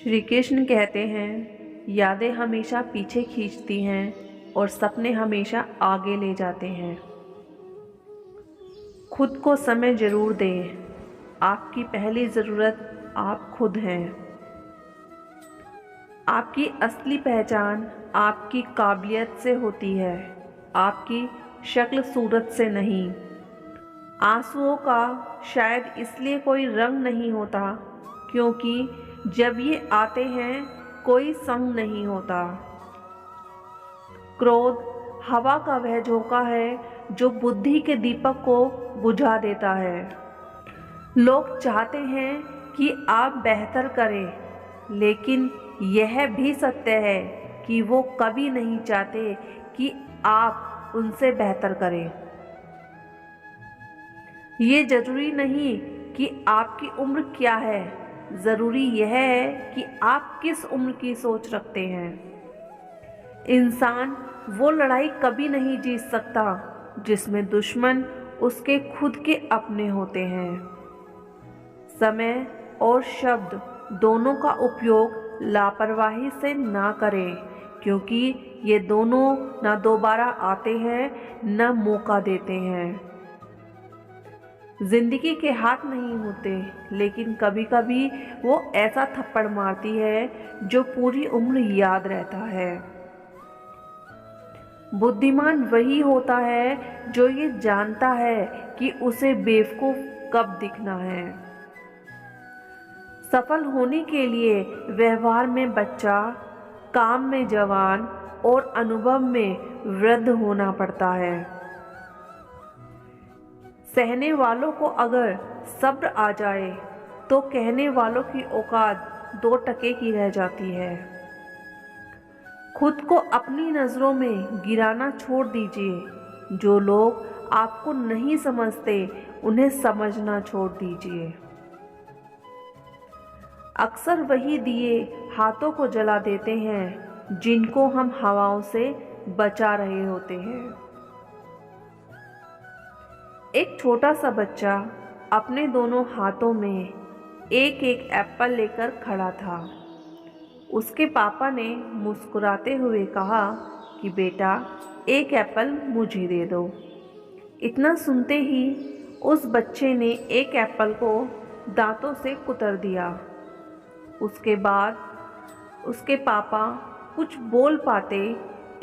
श्री कृष्ण कहते हैं, यादें हमेशा पीछे खींचती हैं और सपने हमेशा आगे ले जाते हैं। खुद को समय जरूर दें। आपकी पहली ज़रूरत आप खुद हैं। आपकी असली पहचान आपकी काबिलियत से होती है, आपकी शक्ल सूरत से नहीं। आंसुओं का शायद इसलिए कोई रंग नहीं होता क्योंकि जब ये आते हैं कोई संग नहीं होता। क्रोध हवा का वह झोंका है जो बुद्धि के दीपक को बुझा देता है। लोग चाहते हैं कि आप बेहतर करें, लेकिन यह भी सत्य है कि वो कभी नहीं चाहते कि आप उनसे बेहतर करें। ये जरूरी नहीं कि आपकी उम्र क्या है, ज़रूरी यह है कि आप किस उम्र की सोच रखते हैं। इंसान वो लड़ाई कभी नहीं जीत सकता जिसमें दुश्मन उसके खुद के अपने होते हैं। समय और शब्द दोनों का उपयोग लापरवाही से ना करें, क्योंकि ये दोनों ना दोबारा आते हैं न मौका देते हैं। जिंदगी के हाथ नहीं होते, लेकिन कभी कभी वो ऐसा थप्पड़ मारती है जो पूरी उम्र याद रहता है। बुद्धिमान वही होता है जो ये जानता है कि उसे बेवकूफ कब दिखना है। सफल होने के लिए व्यवहार में बच्चा, काम में जवान और अनुभव में वृद्ध होना पड़ता है। सहने वालों को अगर सब्र आ जाए तो कहने वालों की औकात 2 टके की रह जाती है। खुद को अपनी नज़रों में गिराना छोड़ दीजिए। जो लोग आपको नहीं समझते उन्हें समझना छोड़ दीजिए। अक्सर वही दिए हाथों को जला देते हैं जिनको हम हवाओं से बचा रहे होते हैं। एक छोटा सा बच्चा अपने दोनों हाथों में एक एक एप्पल लेकर खड़ा था। उसके पापा ने मुस्कुराते हुए कहा कि बेटा, एक एप्पल मुझे दे दो। इतना सुनते ही उस बच्चे ने एक एप्पल को दांतों से कुतर दिया। उसके बाद उसके पापा कुछ बोल पाते,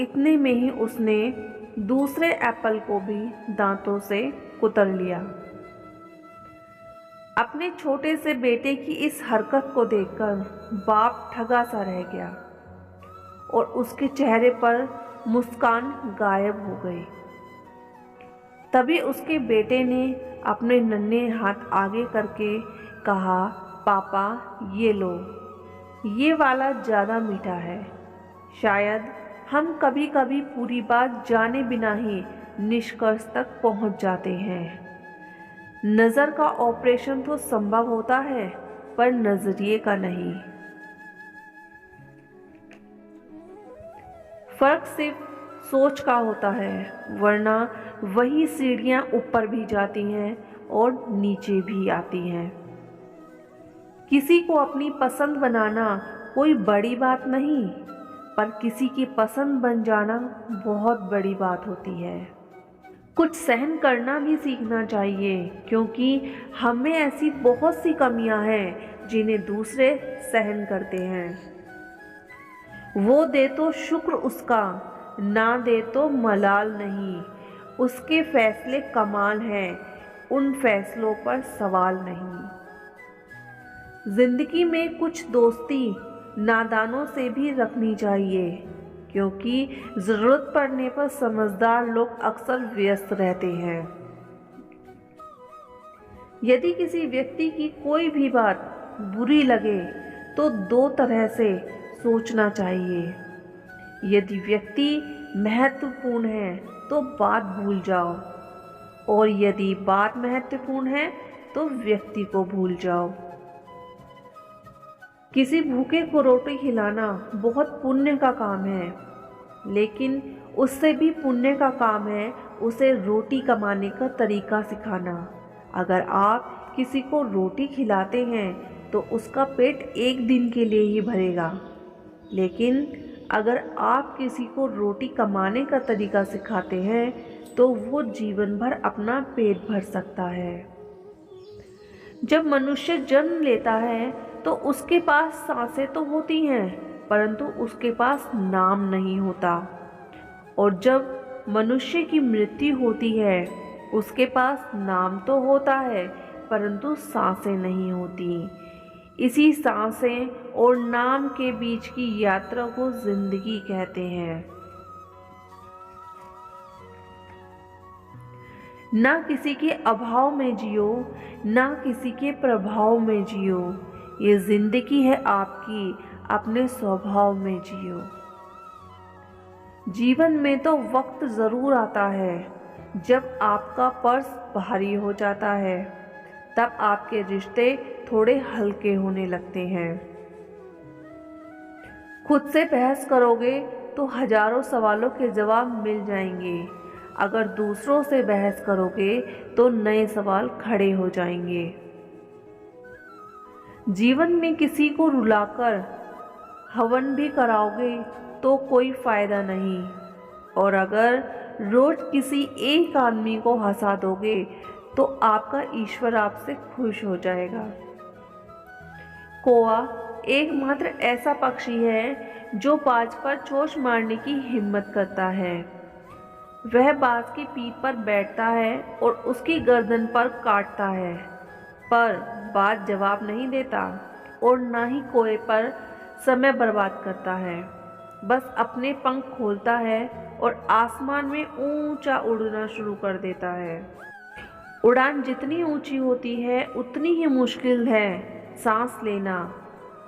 इतने में ही उसने दूसरे एप्पल को भी दांतों से कुतर लिया। अपने छोटे से बेटे की इस हरकत को देखकर बाप ठगा सा रह गया और उसके चेहरे पर मुस्कान गायब हो गई। तभी उसके बेटे ने अपने नन्हे हाथ आगे करके कहा, पापा ये लो, ये वाला ज़्यादा मीठा है। शायद हम कभी कभी पूरी बात जाने बिना ही निष्कर्ष तक पहुंच जाते हैं। नज़र का ऑपरेशन तो संभव होता है, पर नजरिए का नहीं। फर्क सिर्फ सोच का होता है, वरना वही सीढ़ियां ऊपर भी जाती हैं और नीचे भी आती हैं। किसी को अपनी पसंद बनाना कोई बड़ी बात नहीं, पर किसी की पसंद बन जाना बहुत बड़ी बात होती है। कुछ सहन करना भी सीखना चाहिए, क्योंकि हमें ऐसी बहुत सी कमियां हैं जिन्हें दूसरे सहन करते हैं। वो दे तो शुक्र उसका, ना दे तो मलाल नहीं। उसके फैसले कमाल हैं, उन फैसलों पर सवाल नहीं। जिंदगी में कुछ दोस्ती नादानों से भी रखनी चाहिए, क्योंकि ज़रूरत पड़ने पर समझदार लोग अक्सर व्यस्त रहते हैं। यदि किसी व्यक्ति की कोई भी बात बुरी लगे तो 2 तरह से सोचना चाहिए। यदि व्यक्ति महत्वपूर्ण है तो बात भूल जाओ, और यदि बात महत्वपूर्ण है तो व्यक्ति को भूल जाओ। किसी भूखे को रोटी खिलाना बहुत पुण्य का काम है, लेकिन उससे भी पुण्य का काम है उसे रोटी कमाने का तरीका सिखाना। अगर आप किसी को रोटी खिलाते हैं तो उसका पेट एक दिन के लिए ही भरेगा। लेकिन अगर आप किसी को रोटी कमाने का तरीका सिखाते हैं तो वो जीवन भर अपना पेट भर सकता है। जब मनुष्य जन्म लेता है तो उसके पास सांसें तो होती हैं, परंतु उसके पास नाम नहीं होता। और जब मनुष्य की मृत्यु होती है उसके पास नाम तो होता है, परंतु सांसें नहीं होती। इसी सांसें और नाम के बीच की यात्रा को जिंदगी कहते हैं। ना किसी के अभाव में जियो, ना किसी के प्रभाव में जियो। ये जिंदगी है आपकी, अपने स्वभाव में जियो। जीवन में तो वक्त ज़रूर आता है जब आपका पर्स भारी हो जाता है, तब आपके रिश्ते थोड़े हल्के होने लगते हैं। खुद से बहस करोगे तो हजारों सवालों के जवाब मिल जाएंगे। अगर दूसरों से बहस करोगे तो नए सवाल खड़े हो जाएंगे। जीवन में किसी को रुलाकर हवन भी कराओगे तो कोई फायदा नहीं, और अगर रोज किसी एक आदमी को हंसा दोगे तो आपका ईश्वर आपसे खुश हो जाएगा। कौआ एकमात्र ऐसा पक्षी है जो बाज पर चोंच मारने की हिम्मत करता है। वह बाज की पीठ पर बैठता है और उसकी गर्दन पर काटता है, पर बाज जवाब नहीं देता और ना ही कौए पर समय बर्बाद करता है। बस अपने पंख खोलता है और आसमान में ऊंचा उड़ना शुरू कर देता है। उड़ान जितनी ऊंची होती है उतनी ही मुश्किल है सांस लेना,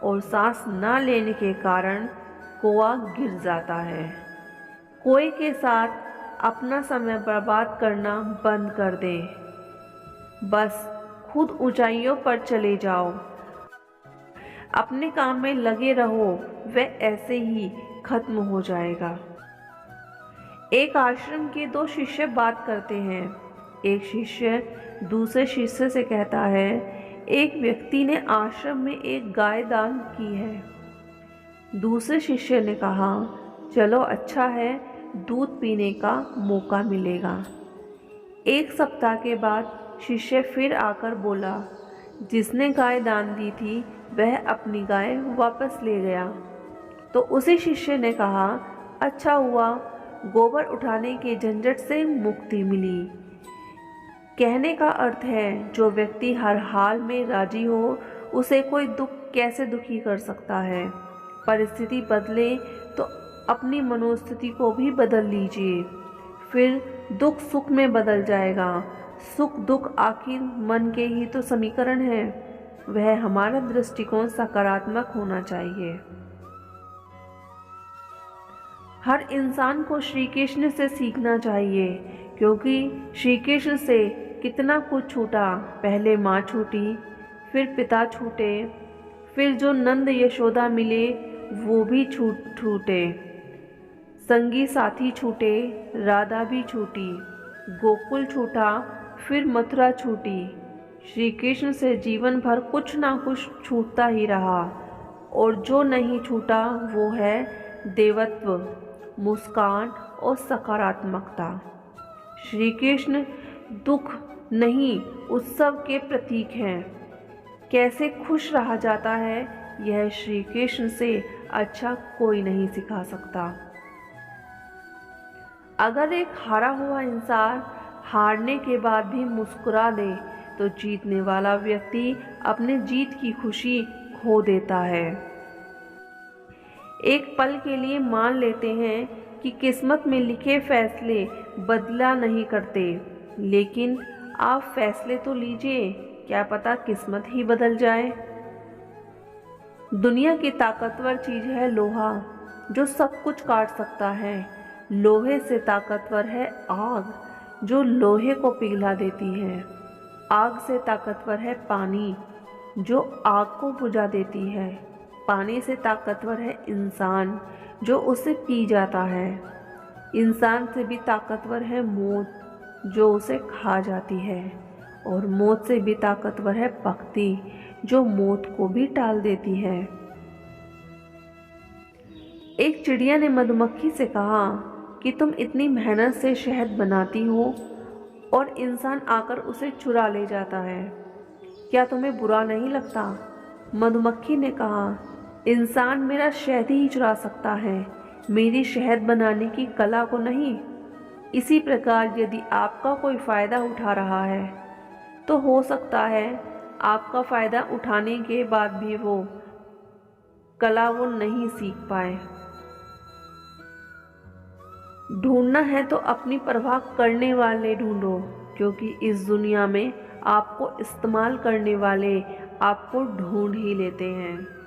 और सांस ना लेने के कारण कौआ गिर जाता है। कौए के साथ अपना समय बर्बाद करना बंद कर दे। बस खुद ऊंचाइयों पर चले जाओ, अपने काम में लगे रहो, वह ऐसे ही खत्म हो जाएगा। एक आश्रम के दो शिष्य बात करते हैं। एक शिष्य दूसरे शिष्य से कहता है, एक व्यक्ति ने आश्रम में एक गाय दान की है। दूसरे शिष्य ने कहा, चलो अच्छा है, दूध पीने का मौका मिलेगा। एक सप्ताह के बाद शिष्य फिर आकर बोला, जिसने गाय दान दी थी वह अपनी गाय वापस ले गया। तो उसी शिष्य ने कहा, अच्छा हुआ, गोबर उठाने के झंझट से मुक्ति मिली। कहने का अर्थ है, जो व्यक्ति हर हाल में राजी हो उसे कोई दुख कैसे दुखी कर सकता है। परिस्थिति बदले तो अपनी मनोस्थिति को भी बदल लीजिए, फिर दुख सुख में बदल जाएगा। सुख दुख आखिर मन के ही तो समीकरण है। वह हमारा दृष्टिकोण सकारात्मक होना चाहिए। हर इंसान को श्री कृष्ण से सीखना चाहिए, क्योंकि श्री कृष्ण से कितना कुछ छूटा। पहले माँ छूटी, फिर पिता छूटे, फिर जो नंद यशोदा मिले वो भी छूटे, संगी साथी छूटे, राधा भी छूटी, गोकुल छूटा, फिर मथुरा छूटी। श्री कृष्ण से जीवन भर कुछ ना कुछ छूटता ही रहा, और जो नहीं छूटा वो है देवत्व, मुस्कान और सकारात्मकता। श्री कृष्ण दुख नहीं उत्सव के प्रतीक हैं। कैसे खुश रहा जाता है यह श्री कृष्ण से अच्छा कोई नहीं सिखा सकता। अगर एक हारा हुआ इंसान हारने के बाद भी मुस्कुरा दे तो जीतने वाला व्यक्ति अपने जीत की खुशी खो देता है। एक पल के लिए मान लेते हैं कि किस्मत में लिखे फैसले बदला नहीं करते, लेकिन आप फैसले तो लीजिए, क्या पता किस्मत ही बदल जाए। दुनिया की ताकतवर चीज है लोहा, जो सब कुछ काट सकता है। लोहे से ताकतवर है आग, जो लोहे को पिघला देती है। आग से ताकतवर है पानी, जो आग को बुझा देती है। पानी से ताकतवर है इंसान, जो उसे पी जाता है। इंसान से भी ताकतवर है मौत, जो उसे खा जाती है। और मौत से भी ताकतवर है भक्ति, जो मौत को भी टाल देती है। एक चिड़िया ने मधुमक्खी से कहा कि तुम इतनी मेहनत से शहद बनाती हो और इंसान आकर उसे चुरा ले जाता है, क्या तुम्हें बुरा नहीं लगता? मधुमक्खी ने कहा, इंसान मेरा शहद ही चुरा सकता है, मेरी शहद बनाने की कला को नहीं। इसी प्रकार यदि आपका कोई फ़ायदा उठा रहा है तो हो सकता है आपका फ़ायदा उठाने के बाद भी वो कला वो नहीं सीख पाए। ढूंढना है तो अपनी परवाह करने वाले ढूंढो, क्योंकि इस दुनिया में आपको इस्तेमाल करने वाले आपको ढूंढ ही लेते हैं।